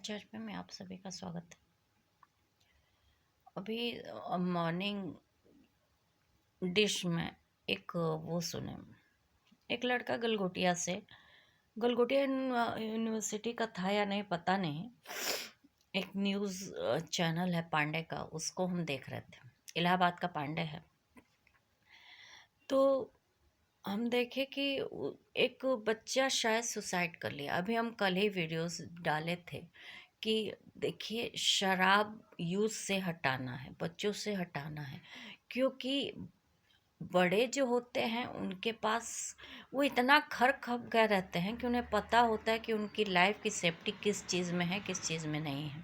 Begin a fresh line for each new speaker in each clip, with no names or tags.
Church में आप सभी का स्वागत है। अभी मॉर्निंग डिश में एक वो सुने, एक लड़का गलगोटिया यूनिवर्सिटी का था या नहीं पता नहीं। एक न्यूज़ चैनल है पांडे का, उसको हम देख रहे थे। इलाहाबाद का पांडे है। तो हम देखे कि एक बच्चा शायद सुसाइड कर लिया। अभी हम कल ही वीडियोस डाले थे कि देखिए, शराब यूज से हटाना है, बच्चों से हटाना है, क्योंकि बड़े जो होते हैं उनके पास वो इतना खर खप गए रहते हैं कि उन्हें पता होता है कि उनकी लाइफ की सेफ्टी किस चीज़ में है, किस चीज़ में नहीं है।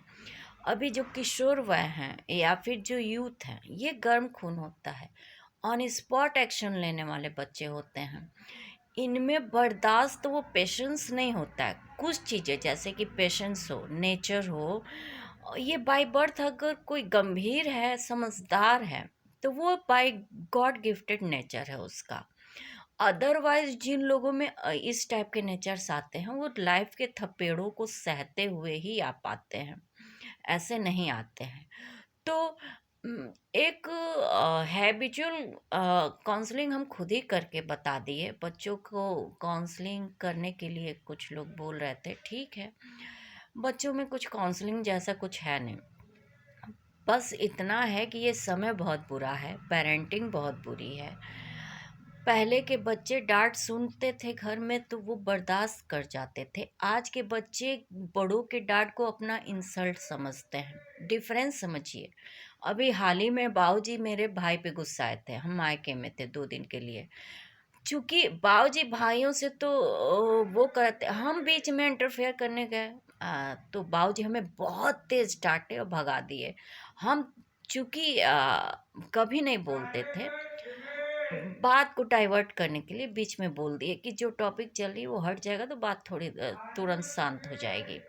अभी जो किशोर वय हैं या फिर जो यूथ हैं, ये गर्म खून होता है, ऑन स्पॉट एक्शन लेने वाले बच्चे होते हैं। इनमें बर्दाश्त वो पेशेंस नहीं होता है। कुछ चीज़ें जैसे कि पेशेंस हो, नेचर हो, ये बाय बर्थ अगर कोई गंभीर है, समझदार है, तो वो बाय गॉड गिफ्टेड नेचर है उसका। अदरवाइज जिन लोगों में इस टाइप के नेचर्स आते हैं, वो लाइफ के थपेड़ों को सहते हुए ही आ पाते हैं, ऐसे नहीं आते हैं। तो एक हैबिचुअल काउंसलिंग हम खुद ही करके बता दिए बच्चों को। काउंसलिंग करने के लिए कुछ लोग बोल रहे थे, ठीक है, बच्चों में कुछ काउंसलिंग जैसा कुछ है नहीं। बस इतना है कि ये समय बहुत बुरा है, पेरेंटिंग बहुत बुरी है। पहले के बच्चे डांट सुनते थे घर में तो वो बर्दाश्त कर जाते थे। आज के बच्चे बड़ों के डांट को अपना इंसल्ट समझते हैं। डिफरेंस समझिए। अभी हाल ही में बाऊजी मेरे भाई पे गुस्साए थे, हम मायके में थे 2 दिन के लिए। चूंकि बाऊजी भाइयों से तो वो करते, हम बीच में इंटरफेयर करने गए, तो बाऊजी हमें बहुत तेज डांटे और भगा दिए। हम चूंकि कभी नहीं बोलते थे, बात को डाइवर्ट करने के लिए बीच में बोल दिए कि जो टॉपिक चल रही है वो हट जाएगा तो बात थोड़ी तुरंत शांत हो जाएगी।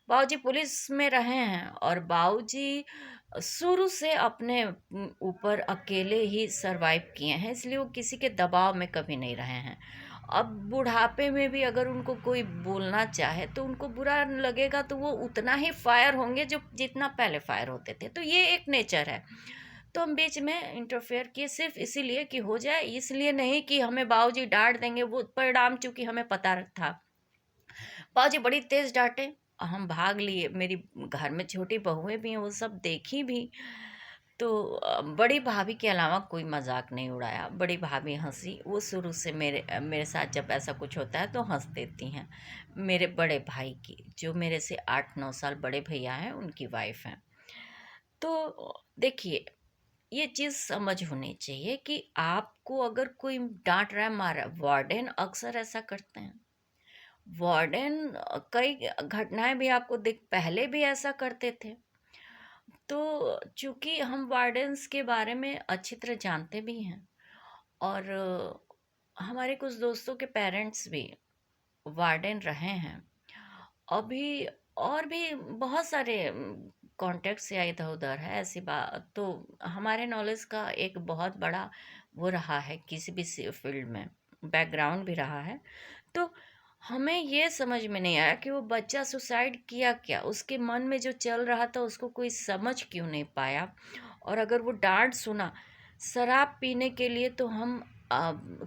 बाऊजी पुलिस में रहे हैं और बाऊजी शुरू से अपने ऊपर अकेले ही सरवाइव किए हैं, इसलिए वो किसी के दबाव में कभी नहीं रहे हैं। अब बुढ़ापे में भी अगर उनको कोई बोलना चाहे तो उनको बुरा लगेगा, तो वो उतना ही फायर होंगे जो जितना पहले फायर होते थे। तो ये एक नेचर है। तो हम बीच में इंटरफेयर किए सिर्फ इसीलिए कि हो जाए, इसलिए नहीं कि हमें बाबूजी डांट देंगे। वो परिणाम चूंकि हमें पता था। बाबूजी बड़ी तेज डांटे, हम भाग लिए। मेरी घर में छोटी बहुएं भी हैं, वो सब देखी भी। तो बड़ी भाभी के अलावा कोई मजाक नहीं उड़ाया। बड़ी भाभी हंसी, वो शुरू से मेरे साथ जब ऐसा कुछ होता है तो हंस देती हैं। मेरे बड़े भाई की, जो मेरे से 8-9 साल बड़े भैया हैं, उनकी वाइफ हैं। तो देखिए, ये चीज़ समझ होनी चाहिए कि आपको अगर कोई डांट रहा है, मार रहा है, वार्डन अक्सर ऐसा करते हैं। वार्डन कई घटनाएं भी आपको दिख, पहले भी ऐसा करते थे। तो चूंकि हम वार्डन्स के बारे में अच्छी तरह जानते भी हैं, और हमारे कुछ दोस्तों के पेरेंट्स भी वार्डन रहे हैं अभी, और भी बहुत सारे कॉन्टेक्ट या इधर उधर है ऐसी बात। तो हमारे नॉलेज का एक बहुत बड़ा वो रहा है, किसी भी फील्ड में बैकग्राउंड भी रहा है। तो हमें ये समझ में नहीं आया कि वो बच्चा सुसाइड किया क्या, उसके मन में जो चल रहा था उसको कोई समझ क्यों नहीं पाया। और अगर वो डांट सुना शराब पीने के लिए, तो हम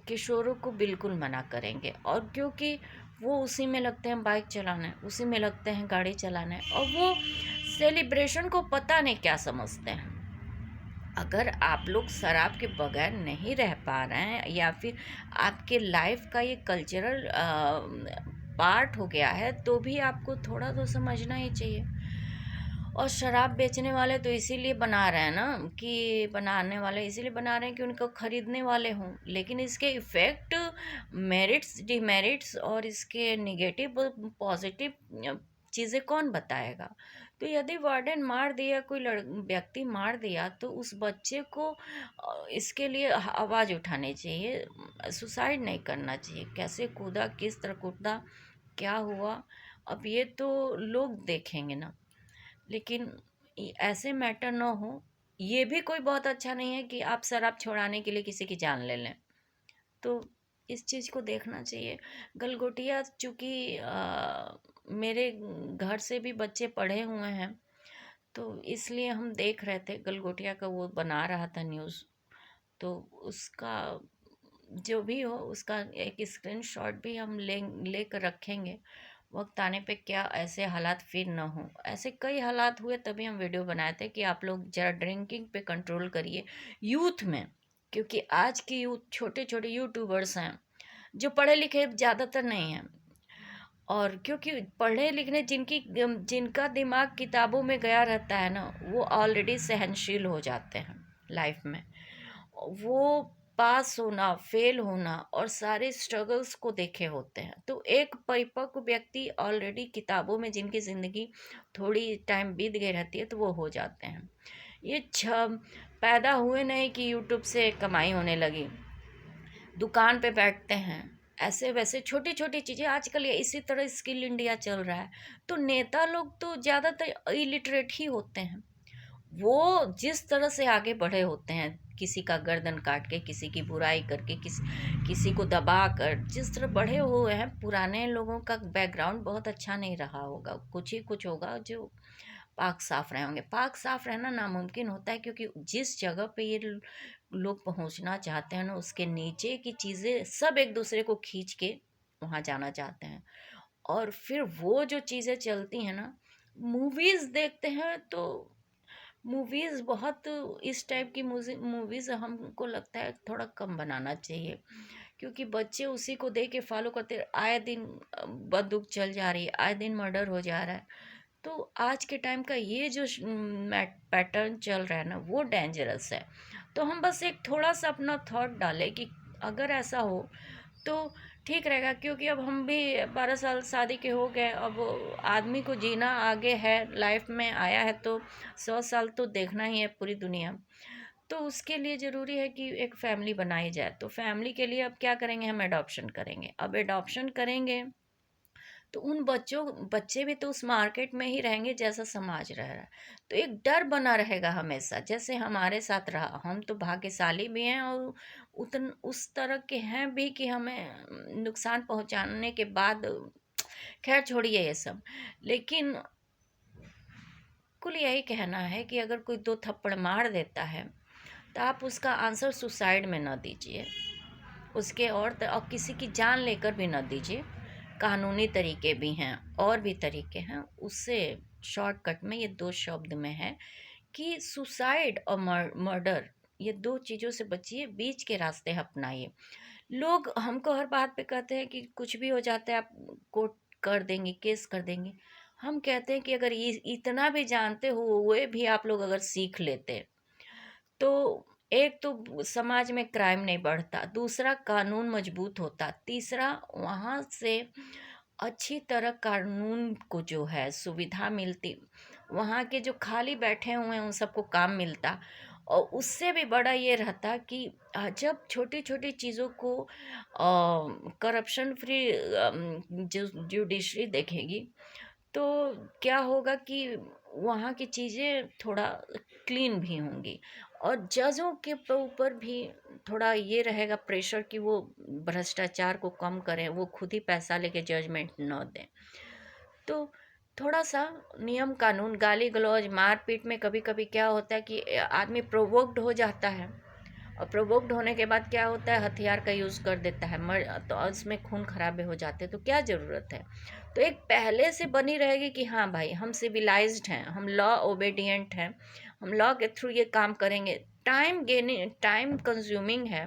किशोरों को बिल्कुल मना करेंगे। और क्योंकि वो उसी में लगते हैं बाइक चलाने, उसी में लगते हैं गाड़ी चलाने, और वो सेलिब्रेशन को पता नहीं क्या समझते हैं। अगर आप लोग शराब के बगैर नहीं रह पा रहे हैं, या फिर आपके लाइफ का ये कल्चरल पार्ट हो गया है, तो भी आपको थोड़ा तो समझना ही चाहिए। और शराब बेचने वाले तो इसीलिए बना रहे हैं ना, कि बनाने वाले इसीलिए बना रहे हैं कि उनको खरीदने वाले हों। लेकिन इसके इफ़ेक्ट, मेरिट्स, डिमेरिट्स और इसके निगेटिव पॉजिटिव चीज़ें कौन बताएगा। तो यदि वार्डन मार दिया, कोई व्यक्ति मार दिया, तो उस बच्चे को इसके लिए आवाज़ उठानी चाहिए, सुसाइड नहीं करना चाहिए। कैसे कूदा, किस तरह कूदा, क्या हुआ, अब ये तो लोग देखेंगे ना। लेकिन ऐसे मैटर ना हो। ये भी कोई बहुत अच्छा नहीं है कि आप शराब छुड़ाने के लिए किसी की जान ले लें। तो इस चीज़ को देखना चाहिए। गलगोटिया चूँकि मेरे घर से भी बच्चे पढ़े हुए हैं, तो इसलिए हम देख रहे थे गलगोटिया का वो बना रहा था न्यूज़। तो उसका जो भी हो उसका एक स्क्रीनशॉट भी हम लेकर रखेंगे। वक्त आने पे क्या ऐसे हालात फिर ना हो। ऐसे कई हालात हुए तभी हम वीडियो बनाए थे कि आप लोग ज़रा ड्रिंकिंग पे कंट्रोल करिए यूथ में, क्योंकि आज की यूथ छोटे छोटे यूट्यूबर्स हैं जो पढ़े लिखे ज़्यादातर नहीं हैं। और क्योंकि पढ़े लिखने जिनका दिमाग किताबों में गया रहता है ना, वो ऑलरेडी सहनशील हो जाते हैं लाइफ में। वो पास होना, फेल होना और सारे स्ट्रगल्स को देखे होते हैं। तो एक परिपक्व व्यक्ति ऑलरेडी किताबों में जिनकी ज़िंदगी थोड़ी टाइम बीत गई रहती है तो वो हो जाते हैं। ये पैदा हुए नहीं कि यूट्यूब से कमाई होने लगी, दुकान पे बैठते हैं। ऐसे वैसे छोटी छोटी चीज़ें आजकल ये इसी तरह स्किल इंडिया चल रहा है। तो नेता लोग तो ज़्यादातर इलिटरेट ही होते हैं। वो जिस तरह से आगे बढ़े होते हैं, किसी का गर्दन काट के, किसी की बुराई करके, किसी को दबा कर जिस तरह बढ़े हुए हैं, पुराने लोगों का बैकग्राउंड बहुत अच्छा नहीं रहा होगा। कुछ ही कुछ होगा जो पाक साफ रहे होंगे। पाक साफ रहना नामुमकिन होता है, क्योंकि जिस जगह पे ये लोग पहुंचना चाहते हैं ना, उसके नीचे की चीज़ें सब एक दूसरे को खींच के वहाँ जाना चाहते हैं। और फिर वो जो चीज़ें चलती हैं ना, मूवीज़ देखते हैं तो मूवीज़ बहुत इस टाइप की मूवीज़ हमको लगता है थोड़ा कम बनाना चाहिए, क्योंकि बच्चे उसी को देख के फॉलो करते। आए दिन बंदूक चल जा रही है, आए दिन मर्डर हो जा रहा है। तो आज के टाइम का ये जो पैटर्न चल रहा है ना, वो डेंजरस है। तो हम बस एक थोड़ा सा अपना थॉट डालें कि अगर ऐसा हो तो ठीक रहेगा, क्योंकि अब हम भी 12 साल शादी के हो गए। अब आदमी को जीना आगे है, लाइफ में आया है तो 100 साल तो देखना ही है पूरी दुनिया। तो उसके लिए ज़रूरी है कि एक फैमिली बनाई जाए। तो फैमिली के लिए अब क्या करेंगे, हम एडॉप्शन करेंगे। अब एडॉप्शन करेंगे तो उन बच्चे भी तो उस मार्केट में ही रहेंगे जैसा समाज रह रहा है। तो एक डर बना रहेगा हमेशा, जैसे हमारे साथ रहा। हम तो भाग्यशाली भी हैं और उस तरह के हैं भी कि हमें नुकसान पहुंचाने के बाद, खैर छोड़िए ये सब। लेकिन कुल यही कहना है कि अगर कोई 2 थप्पड़ मार देता है तो आप उसका आंसर सुसाइड में न दीजिए, उसके और किसी की जान लेकर भी न दीजिए। कानूनी तरीके भी हैं और भी तरीके हैं। उससे शॉर्टकट में ये 2 शब्द में है कि सुसाइड और मर्डर, ये 2 चीज़ों से बचिए, बीच के रास्ते अपनाइए। लोग हमको हर बात पे कहते हैं कि कुछ भी हो जाता है आप कोर्ट कर देंगे, केस कर देंगे। हम कहते हैं कि अगर ये इतना भी जानते हुए भी आप लोग अगर सीख लेते तो एक तो समाज में क्राइम नहीं बढ़ता, दूसरा कानून मजबूत होता, तीसरा वहाँ से अच्छी तरह कानून को जो है सुविधा मिलती, वहाँ के जो खाली बैठे हुए हैं उन सबको काम मिलता। और उससे भी बड़ा ये रहता कि जब छोटी छोटी चीज़ों को करप्शन फ्री जो जुडिशरी देखेगी, तो क्या होगा कि वहाँ की चीज़ें थोड़ा क्लीन भी होंगी। और जजों के ऊपर भी थोड़ा ये रहेगा प्रेशर कि वो भ्रष्टाचार को कम करें, वो खुद ही पैसा लेके जजमेंट न दें। तो थोड़ा सा नियम कानून, गाली गलौज मारपीट में कभी कभी क्या होता है कि आदमी प्रोवोक्ड हो जाता है, और प्रोवोक्ड होने के बाद क्या होता है, हथियार का यूज़ कर देता है, तो उसमें खून खराबे हो जाते हैं। तो क्या ज़रूरत है। तो एक पहले से बनी रहेगी कि हाँ भाई हम सिविलाइज्ड हैं, हम लॉ ओबेडिएंट हैं, हम लॉ के थ्रू ये काम करेंगे। टाइम कंज्यूमिंग है,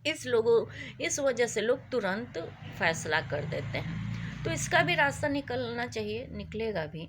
इस वजह से लोग तुरंत फैसला कर देते हैं। तो इसका भी रास्ता निकलना चाहिए, निकलेगा भी।